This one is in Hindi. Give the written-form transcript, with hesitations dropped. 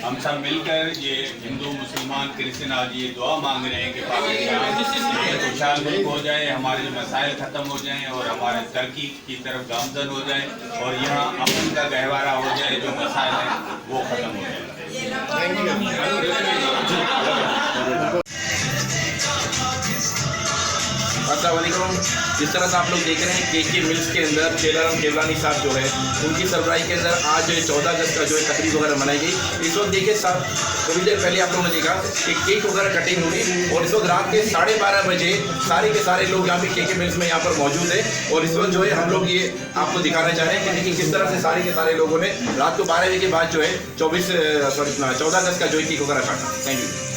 हम सब मिलकर ये हिंदू मुसलमान क्रिश्चियन आज ये दुआ मांग रहे हैं कि पाकिस्तान एक खुशहाल मुल्क हो जाए, हमारे जो मसाइल ख़त्म हो जाएं और हमारे तरक्की की तरफ गामजन हो जाए और यहाँ अमन का गहवारा हो जाए, जो मसाइल हैं वो ख़त्म हो जाए। अस्सलाम वालेकुम। जिस तरह से आप लोग देख रहे हैं के मिल्स के अंदर चेलाराम केवलानी साहब जो है उनकी सरबराही के अंदर आज 14 अगस्त का जो है तकरीब वगैरह मनाई गई। इस वक्त देखिए साहब थोड़ी देर पहले आप लोगों ने देखा कि केक वगैरह कटिंग हुई और इस वक्त रात के 12:30 बजे सारे के सारे लोग यहाँ पे के मिल्स में यहाँ पर मौजूद है और इस वक्त जो है हम लोग ये आपको दिखाना चाह रहे हैं कि देखिए किस तरह से सारे के सारे लोगों ने रात को 12 बजे के बाद जो है 14 अगस्त का जो है केक वगैरह काटा। Thank you.